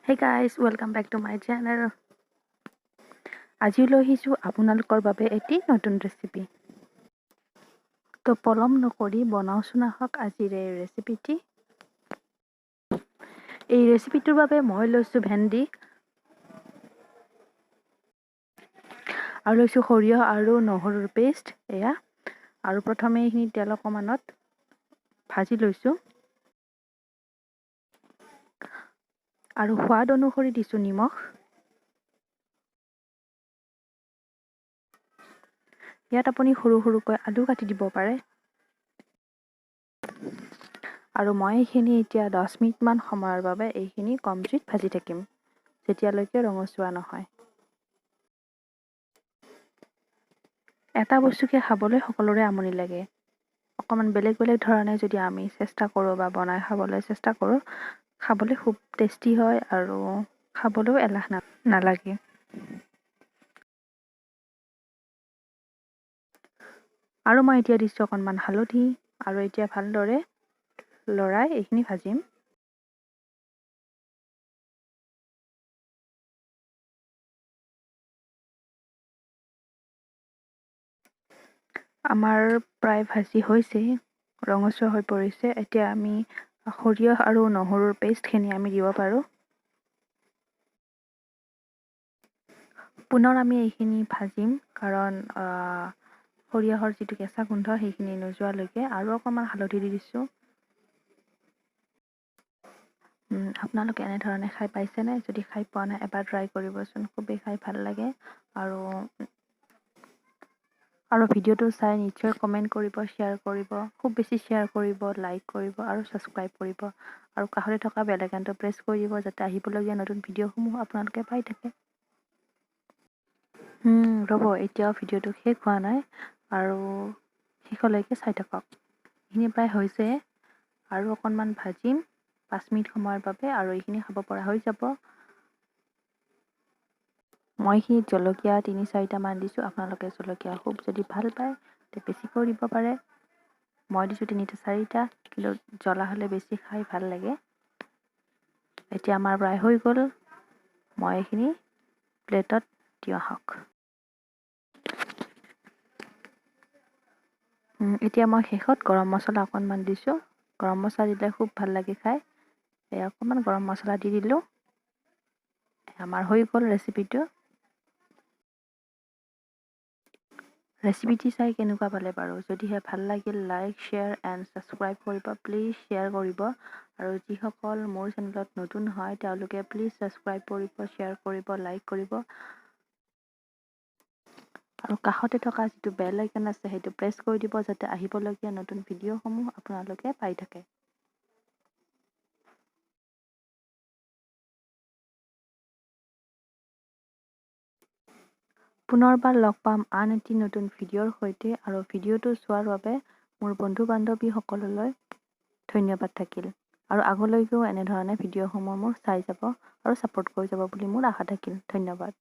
Hey guys, welcome back to my channel. আজি লৈ আহিছোঁ আপোনালোকৰ বাবে এটি নতুন ৰেচিপি। তো পলম নকৰি বনাওঁচোন আহক আজিৰ এই ৰেচিপিটি। এই ৰেচিপিটোৰ বাবে মই লৈছোঁ ভেন্দি আৰু লৈছোঁ সৰিয়হ আৰু নহৰুৰ পেষ্ট এয়া। আৰু প্ৰথমে এইখিনি তেল অকণমানত ভাজি লৈছোঁ আৰু সোৱাদ অনুসৰি দিছোঁ নিমখ। ইয়াত আপুনি সৰু সৰুকৈ আলু কাটি দিব পাৰে। আৰু মই এইখিনি এতিয়া 10 মিনিটমান সময়ৰ বাবে এইখিনি কম জুইত ভাজি থাকিম যেতিয়ালৈকে ৰঙচুৱা নহয়। এটা বস্তুকে খাবলৈ সকলোৰে আমনি লাগে। অকণমান বেলেগ বেলেগ ধৰণে যদি আমি চেষ্টা কৰোঁ বা বনাই খাবলৈ চেষ্টা কৰোঁ, খাবলৈ খুব টেষ্টি হয় আৰু খাবলৈও এলাহ নালাগে। আৰু মই এতিয়া দিছোঁ অকণমান হালধি আৰু এতিয়া ভালদৰে লৰাই এইখিনি ভাজিম। আমাৰ প্ৰায় ভাজি হৈছে, ৰঙচুৱা হৈ পৰিছে। এতিয়া আমি সৰিয়হ আৰু নহৰুৰ পেষ্টখিনি আমি দিব পাৰোঁ। পুনৰ আমি এইখিনি ভাজিম কাৰণ সৰিয়হৰ যিটো কেঁচা গোন্ধ সেইখিনি নোযোৱালৈকে। আৰু অকণমান হালধি দি দিছোঁ। আপোনালোকে এনেধৰণে খাই পাইছেনে? যদি খাই পোৱা নাই এবাৰ ট্ৰাই কৰিবচোন, খুবেই খাই ভাল লাগে। আৰু ভিডিঅ'টো চাই নিশ্চয় কমেণ্ট কৰিব, শ্বেয়াৰ কৰিব, খুব বেছি শ্বেয়াৰ কৰিব, লাইক কৰিব আৰু ছাবস্ক্ৰাইব কৰিব। আৰু কাষতে থকা বেল আইকনটো প্ৰেছ কৰি দিব যাতে আহিবলগীয়া নতুন ভিডিঅ'সমূহ আপোনালোকে পাই থাকে। ৰ'ব, এতিয়াও ভিডিঅ'টো শেষ হোৱা নাই আৰু শেষলৈকে চাই থাকক। এইখিনি প্ৰায় হৈছে আৰু অকণমান ভাজিম 5 মিনিট সময়ৰ বাবে আৰু এইখিনি খাব পৰা হৈ যাব। মই এইখিনিত জলকীয়া 3-4টামান দিছোঁ। আপোনালোকে জলকীয়া খুব যদি ভাল পায় তে বেছিকৈ দিব পাৰে। মই দিছোঁ 3-4টা, কিন্তু জ্বলা হ'লে বেছি খাই ভাল লাগে। এতিয়া আমাৰ প্ৰায় হৈ গ'ল। মই এইখিনি প্লেটত দিওঁ আহক। এতিয়া মই শেষত গৰম মছলা অকণমান দিছোঁ। গৰম মছলা দিলে খুব ভাল লাগে খাই। অকণমান গৰম মছলা দি দিলোঁ। আমাৰ হৈ গ'ল ৰেচিপিটো। ৰেচিপিটি চাই কেনেকুৱা পালে বাৰু? যদিহে ভাল লাগিল, লাইক, শ্বেয়াৰ এণ্ড ছাবস্ক্ৰাইব কৰিব। প্লিজ শ্বেয়াৰ কৰিব। আৰু যিসকল মোৰ চেনেলত নতুন হয় তেওঁলোকে প্লিজ ছাবস্ক্ৰাইব কৰিব, শ্বেয়াৰ কৰিব, লাইক কৰিব। আৰু কাষতে থকা যিটো বেল আইকন আছে সেইটো প্ৰেছ কৰি দিব যাতে আহিবলগীয়া নতুন ভিডিঅ'সমূহ আপোনালোকে পাই থাকে। পুনৰবাৰ লগ পাম আন এটি নতুন ভিডিঅ'ৰ সৈতে। আৰু ভিডিঅ'টো চোৱাৰ বাবে মোৰ বন্ধু বান্ধৱীসকললৈ ধন্যবাদ থাকিল। আৰু আগলৈকেও এনেধৰণে ভিডিঅ'সমূহ মোৰ চাই যাব আৰু ছাপোৰ্ট কৰি যাব বুলি মোৰ আশা থাকিল। ধন্যবাদ।